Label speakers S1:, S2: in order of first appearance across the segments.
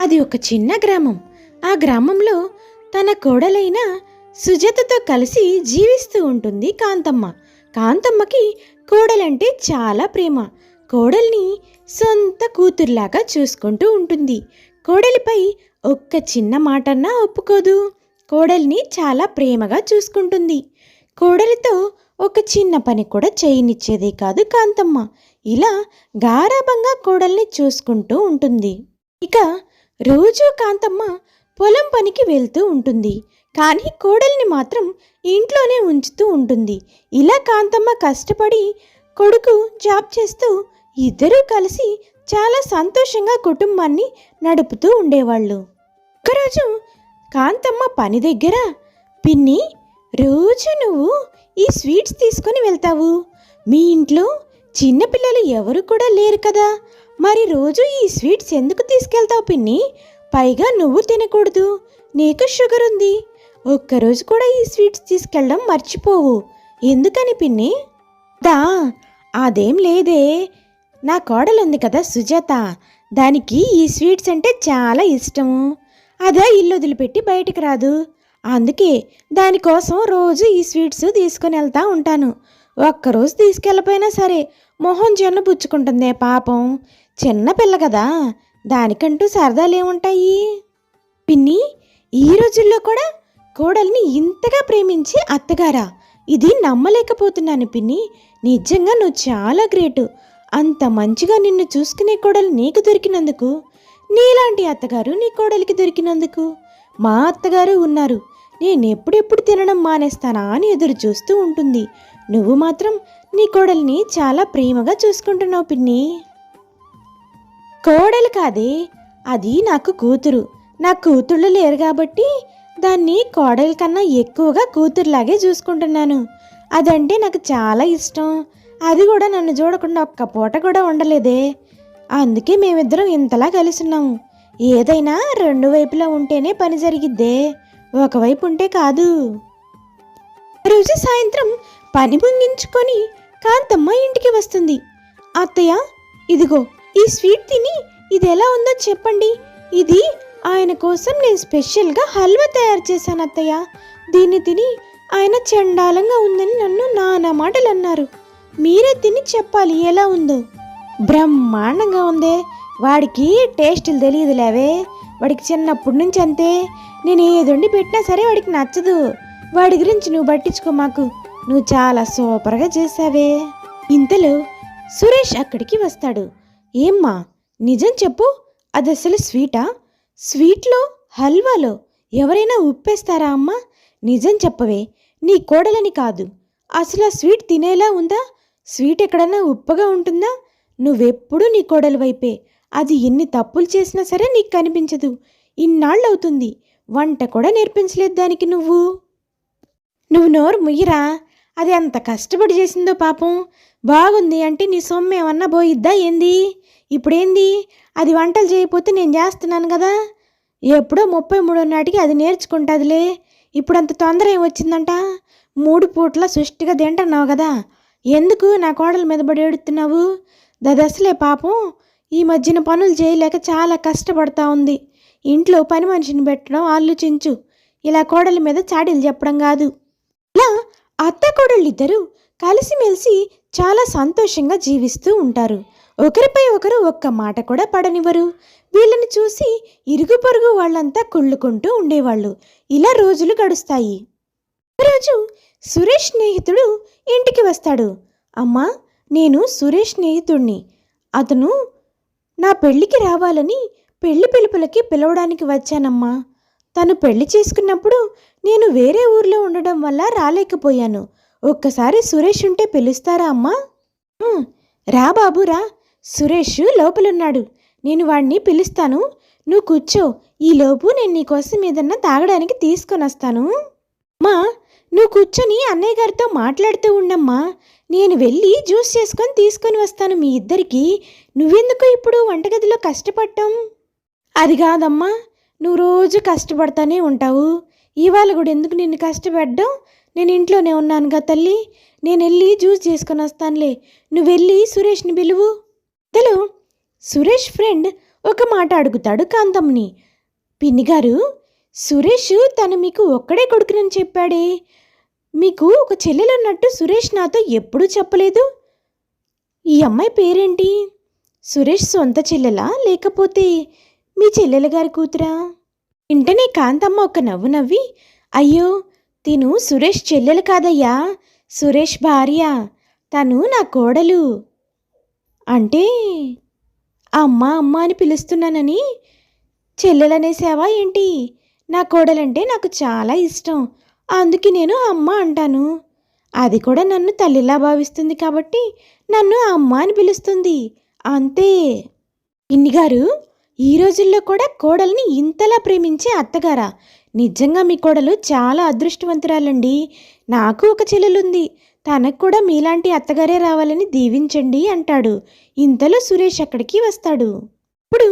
S1: అది ఒక చిన్న గ్రామం. ఆ గ్రామంలో తన కోడలైన సుజాతతో కలిసి జీవిస్తూ ఉంటుంది కాంతమ్మ. కాంతమ్మకి కోడలంటే చాలా ప్రేమ. కోడల్ని సొంత కూతుర్లాగా చూసుకుంటూ ఉంటుంది. కోడలిపై ఒక్క చిన్న మాటన్నా ఒప్పుకోదు. కోడల్ని చాలా ప్రేమగా చూసుకుంటుంది. కోడలితో ఒక చిన్న పని కూడా చేయనిచ్చేదే కాదు కాంతమ్మ. ఇలా గారాబంగా కోడల్ని చూసుకుంటూ ఉంటుంది. ఇక రోజూ కాంతమ్మ పొలం పనికి వెళ్తూ ఉంటుంది. కానీ కోడల్ని మాత్రం ఇంట్లోనే ఉంచుతూ ఉంటుంది. ఇలా కాంతమ్మ కష్టపడి కొడుకు జాబ్ చేస్తూ ఇద్దరూ కలిసి చాలా సంతోషంగా కుటుంబాన్ని నడుపుతూ ఉండేవాళ్ళు. ఒకరోజు కాంతమ్మ పని దగ్గర, పిన్ని, రోజు నువ్వు ఈ స్వీట్స్ తీసుకొని వెళ్తావు. మీ ఇంట్లో చిన్నపిల్లలు ఎవరు కూడా లేరు కదా, మరి రోజు ఈ స్వీట్స్ ఎందుకు తీసుకెళ్తావు పిన్ని? పైగా నువ్వు తినకూడదు, నీకు షుగర్ ఉంది. ఒక్కరోజు కూడా ఈ స్వీట్స్ తీసుకెళ్ళడం మర్చిపోవు. ఎందుకని పిన్ని? దా అదేం లేదే, నా కోడలుంది కదా సుజాత, దానికి ఈ స్వీట్స్ అంటే చాలా ఇష్టము. అదే ఇల్లు వదిలిపెట్టి బయటికి రాదు. అందుకే దానికోసం రోజు ఈ స్వీట్స్ తీసుకుని వెళ్తా ఉంటాను. ఒక్కరోజు తీసుకెళ్ళపోయినా సరే మొహం జొన్న పుచ్చుకుంటుందే పాపం. చిన్నపిల్ల కదా, దానికంటూ సరదాలేముంటాయి. పిన్ని, ఈ రోజుల్లో కూడా కోడల్ని ఇంతగా ప్రేమించే అత్తగారా? ఇది నమ్మలేకపోతున్నాను పిన్ని. నిజంగా నువ్వు చాలా గ్రేటు. అంత మంచిగా నిన్ను చూసుకునే కోడలు నీకు దొరికినందుకు, నీలాంటి అత్తగారు నీ కోడలికి దొరికినందుకు. మా అత్తగారు ఉన్నారు, నేనెప్పుడెప్పుడు తినడం మానేస్తానా అని ఎదురు చూస్తూ ఉంటుంది. నువ్వు మాత్రం నీ కోడల్ని చాలా ప్రేమగా చూసుకుంటున్నావు పిన్ని. కోడలు కాదే, అది నాకు కూతురు. నా కూతుళ్ళు లేరు కాబట్టి దాన్ని కోడలి కన్నా ఎక్కువగా కూతురులాగే చూసుకుంటున్నాను. అదంటే నాకు చాలా ఇష్టం. అది కూడా నన్ను చూడకుండా ఒక్క పూట కూడా ఉండలేదే. అందుకే మేమిద్దరం ఇంతలా కలిసున్నాము. ఏదైనా రెండు వైపులా ఉంటేనే పని జరిగిద్దే, ఒకవైపు ఉంటే కాదు. రోజు సాయంత్రం పని ముగించుకొని కాంతమ్మ ఇంటికి వస్తుంది. అత్తయ్య, ఇదిగో ఈ స్వీట్ తిని ఇది ఎలా ఉందో చెప్పండి. ఇది ఆయన కోసం నేను స్పెషల్గా హల్వా తయారు చేశాను అత్తయ్య. దీన్ని తిని ఆయన చండాలంగా ఉందని నన్ను నానా మాటలు అన్నారు. మీరే తిని చెప్పాలి ఎలా ఉందో. బ్రహ్మాండంగా ఉందే. వాడికి టేస్టులు తెలియదులేవే, వాడికి చిన్నప్పటి నుంచి అంతే. నేను ఏదొండి పెట్టినా సరే వాడికి నచ్చదు. వాడి గురించి నువ్వు పట్టించుకో మాకు. నువ్వు చాలా సూపర్గా చేసావే. ఇంతలో సురేష్ అక్కడికి వస్తాడు. ఏమ్మా, నిజం చెప్పు, అది అసలు స్వీటా? స్వీట్లో, హల్వాలో ఎవరైనా ఉప్పేస్తారా అమ్మా? నిజం చెప్పవే, నీ కోడలని కాదు. అసలు ఆ స్వీట్ తినేలా ఉందా? స్వీట్ ఎక్కడన్నా ఉప్పగా ఉంటుందా? నువ్వెప్పుడు నీ కోడలి వైపే. అది ఎన్ని తప్పులు చేసినా సరే నీకు కనిపించదు. ఇన్నాళ్ళు అవుతుంది, వంట కూడా నేర్పించలేదు దానికి నువ్వు. నోరు ముయ్యరా. అది అంత కష్టపడి చేసిందో పాపం. బాగుంది అంటే నీ సొమ్ము ఏమన్నా పోయిద్దా ఏంది? ఇప్పుడేంది, అది వంటలు చేయకపోతే నేను చేస్తున్నాను కదా. ఎప్పుడో 33 నాటికి అది నేర్చుకుంటుందిలే. ఇప్పుడు అంత తొందర ఏం వచ్చిందంట? 3 పూట్ల సుష్టిగా తింటున్నావు కదా, ఎందుకు నా కోడల మీద పడి ఏడుతున్నావు? దదసలే పాపం ఈ మధ్యన పనులు చేయలేక చాలా కష్టపడతా ఉంది. ఇంట్లో పని మనిషిని పెట్టడం ఆలోచించు. ఇలా కోడల మీద చాడీలు చెప్పడం కాదు. ఇలా అత్త కోడళ్ళిద్దరూ కలిసిమెలిసి చాలా సంతోషంగా జీవిస్తూ ఉంటారు. ఒకరిపై ఒకరు ఒక్క మాట కూడా పడనివ్వరు. వీళ్ళని చూసి ఇరుగు పొరుగు వాళ్ళంతా కుళ్ళుకుంటూ ఉండేవాళ్ళు. ఇలా రోజులు గడుస్తాయి. రోజు సురేష్ స్నేహితుడు ఇంటికి వస్తాడు. అమ్మా, నేను సురేష్ స్నేహితుడిని. అతను నా పెళ్ళికి రావాలని పెళ్లి పిలుపులకి పిలవడానికి వచ్చానమ్మా. తను పెళ్లి చేసుకున్నప్పుడు నేను వేరే ఊర్లో ఉండడం వల్ల రాలేకపోయాను. ఒక్కసారి సురేష్ ఉంటే పిలుస్తారా అమ్మా? రా బాబు రా, సురేష్ లోపలున్నాడు. నేను వాడిని పిలుస్తాను, నువ్వు కూర్చో. ఈలోపు నేను నీకోసం ఏదన్నా తాగడానికి తీసుకొని వస్తాను. అమ్మా, నువ్వు కూర్చొని అన్నయ్య గారితో మాట్లాడుతూ ఉండమ్మా. నేను వెళ్ళి జ్యూస్ చేసుకొని తీసుకొని వస్తాను మీ ఇద్దరికి. నువ్వెందుకు ఇప్పుడు వంటగదిలో కష్టపడటం? అది కాదమ్మా, నువ్వు రోజు కష్టపడతానే ఉంటావు. ఇవాళ కూడా ఎందుకు నిన్ను కష్టపెట్టడం? నేను ఇంట్లోనే ఉన్నానుగా తల్లి. నేను వెళ్ళి జ్యూస్ చేసుకొని వస్తానులే. నువ్వు వెళ్ళి సురేష్ని పిలువు. ఇంతలో సురేష్ ఫ్రెండ్ ఒక మాట అడుగుతాడు కాంతమ్మని. పిన్నిగారు, సురేష్ తను మీకు ఒక్కడే కొడుకునని చెప్పాడే, మీకు ఒక చెల్లెలున్నట్టు సురేష్ నాతో ఎప్పుడూ చెప్పలేదు. ఈ అమ్మాయి పేరేంటి? సురేష్ సొంత చెల్లెలా లేకపోతే మీ చెల్లెల గారి కూతురా? వెంటనే కాంతమ్మ ఒక నవ్వు నవ్వి, అయ్యో తిను సురేష్ చెల్లెలు కాదయ్యా, సురేష్ భార్య, తను నా కోడలు. అంటే అమ్మ అమ్మ అని పిలుస్తున్నానని చెల్లెలనేసావా ఏంటి? నా కోడలంటే నాకు చాలా ఇష్టం, అందుకే నేను అమ్మ అంటాను. అది కూడా నన్ను తల్లిలా భావిస్తుంది కాబట్టి నన్ను అమ్మ అని పిలుస్తుంది, అంతే. ఇన్నిగారు, ఈ రోజుల్లో కూడా కోడల్ని ఇంతలా ప్రేమించే అత్తగారా? నిజంగా మీ కోడలు చాలా అదృష్టవంతురాలండి. నాకు ఒక చెల్లెలుంది, తనకు కూడా మీలాంటి అత్తగారే రావాలని దీవించండి అంటాడు. ఇంతలో సురేష్ అక్కడికి వస్తాడు. ఇప్పుడు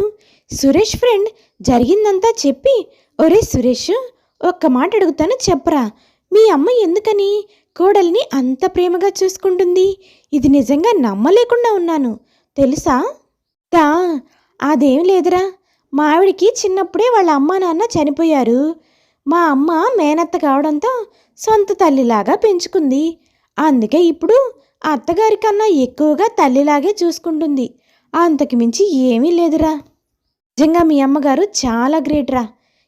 S1: సురేష్ ఫ్రెండ్ జరిగిందంతా చెప్పి, ఒరే సురేష్, ఒక్క మాట అడుగుతాను చెప్పరా, మీ అమ్మ ఎందుకని కోడల్ని అంత ప్రేమగా చూసుకుంటుంది? ఇది నిజంగా నమ్మలేకుండా ఉన్నాను తెలుసా? దా అదేం లేదురా, మా ఆవిడికి చిన్నప్పుడే వాళ్ళ అమ్మా నాన్న చనిపోయారు. మా అమ్మ మేనత్త కావడంతో సొంత తల్లిలాగా పెంచుకుంది. అందుకే ఇప్పుడు అత్తగారి కన్నా ఎక్కువగా తల్లిలాగే చూసుకుంటుంది. అంతకు మించి ఏమీ లేదురా. నిజంగా మీ అమ్మగారు చాలా గ్రేట్ రా.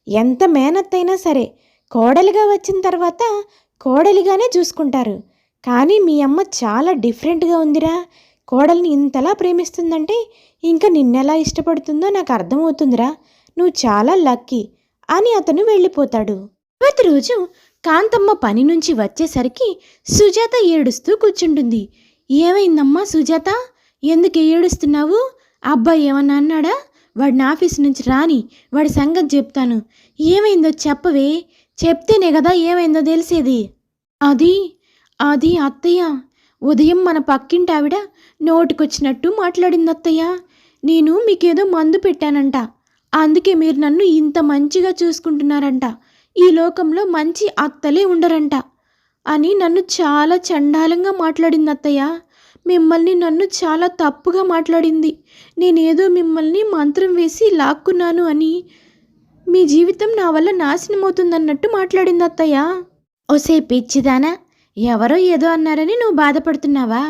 S1: ఎంత మేనత్తైనా సరే కోడలిగా వచ్చిన తర్వాత కోడలిగానే చూసుకుంటారు. కానీ మీ అమ్మ చాలా డిఫరెంట్గా ఉందిరా. కోడల్ని ఇంతలా ప్రేమిస్తుందంటే ఇంకా నిన్నెలా ఇష్టపడుతుందో నాకు అర్థమవుతుందిరా. నువ్వు చాలా లక్కీ అని అతను వెళ్ళిపోతాడు. ప్రతి రోజు కాంతమ్మ పని నుంచి వచ్చేసరికి సుజాత ఏడుస్తూ కూర్చుంటుంది. ఏమైందమ్మా సుజాత, ఎందుకు ఏడుస్తున్నావు? అబ్బాయి ఏమన్నా అన్నాడా? వాడిని ఆఫీస్ నుంచి రాని, వాడి సంగతి చెప్తాను. ఏమైందో చెప్పవే, చెప్తేనే కదా ఏమైందో తెలిసేది. అది అది అత్తయ్య, ఉదయం మన పక్కింటి ఆవిడ నోటికొచ్చినట్టు మాట్లాడింది అత్తయ్య. నేను మీకేదో మందు పెట్టానంట, అందుకే మీరు నన్ను ఇంత మంచిగా చూసుకుంటున్నారంట, ఈ లోకంలో మంచి అత్తలే ఉండరంట అని నన్ను చాలా చండాలంగా మాట్లాడింది అత్తయ్య. మిమ్మల్ని నన్ను చాలా తప్పుగా మాట్లాడింది. నేనేదో మిమ్మల్ని మంత్రం వేసి లాక్కున్నాను అని, మీ జీవితం నా వల్ల నాశనమవుతుందన్నట్టు మాట్లాడింది అత్తయ్య. ఓసే పిచ్చిదానా, ఎవరో ఏదో అన్నారని నువ్వు బాధపడుతున్నావా?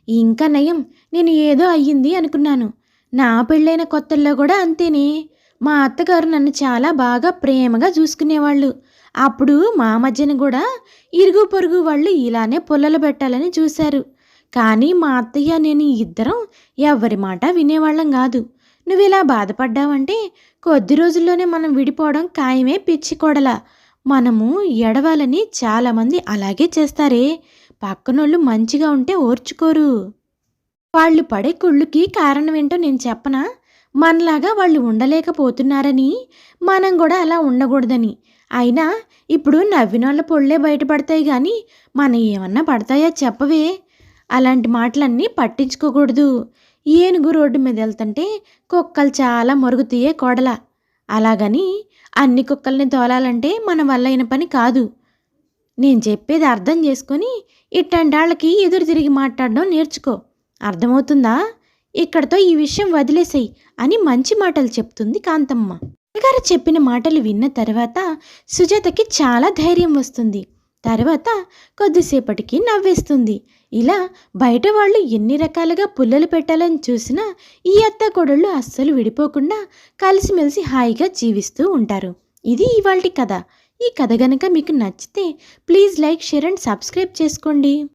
S1: ఇంకా నయం, నేను ఏదో అయ్యింది అనుకున్నాను. నా పెళ్ళైన కొత్తల్లో కూడా అంతేనే. మా అత్తగారు నన్ను చాలా బాగా ప్రేమగా చూసుకునేవాళ్ళు. అప్పుడు మా మధ్యన కూడా ఇరుగు పొరుగు వాళ్ళు ఇలానే పుల్లలు పెట్టాలని చూశారు. కానీ మా అత్తయ్య నేను ఇద్దరం ఎవరి మాట వినేవాళ్ళం కాదు. నువ్వు ఇలా బాధపడ్డావంటే కొద్ది రోజుల్లోనే మనం విడిపోవడం ఖాయమే పిచ్చి కోడలా. మనము ఎడవాలని చాలామంది అలాగే చేస్తారే. పక్కనోళ్ళు మంచిగా ఉంటే ఓర్చుకోరు. వాళ్ళు పడే కుళ్ళుకి కారణం ఏంటో నేను చెప్పనా? మనలాగా వాళ్ళు ఉండలేకపోతున్నారని, మనం కూడా అలా ఉండకూడదని. అయినా ఇప్పుడు నవ్వినోళ్ళ పొళ్ళే బయటపడతాయి కానీ మన ఏమన్నా పడతాయా చెప్పవే? అలాంటి మాటలన్నీ పట్టించుకోకూడదు. ఏనుగు రోడ్డు మీద వెళ్తుంటే కుక్కలు చాలా మొరుగుతీయే కోడల. అలాగని అన్ని కుక్కల్ని తోలాలంటే మన వల్ల అయిన పని కాదు. నేను చెప్పేది అర్థం చేసుకొని ఇట్లాంటి వాళ్ళకి ఎదురు తిరిగి మాట్లాడడం నేర్చుకో. అర్థమవుతుందా? ఇక్కడతో ఈ విషయం వదిలేసేయి అని మంచి మాటలు చెప్తుంది కాంతమ్మ. అత్తగారు చెప్పిన మాటలు విన్న తర్వాత సుజాతకి చాలా ధైర్యం వస్తుంది. తర్వాత కొద్దిసేపటికి నవ్వేస్తుంది. ఇలా బయట వాళ్ళు ఎన్ని రకాలుగా పుల్లలు పెట్టాలని చూసినా ఈ అత్త కోడళ్ళు అస్సలు విడిపోకుండా కలిసిమెలిసి హాయిగా జీవిస్తూ ఉంటారు. ఇది ఇవాల్టి కథ. ఈ కథ గనక మీకు నచ్చితే please like, share and subscribe చేసుకోండి.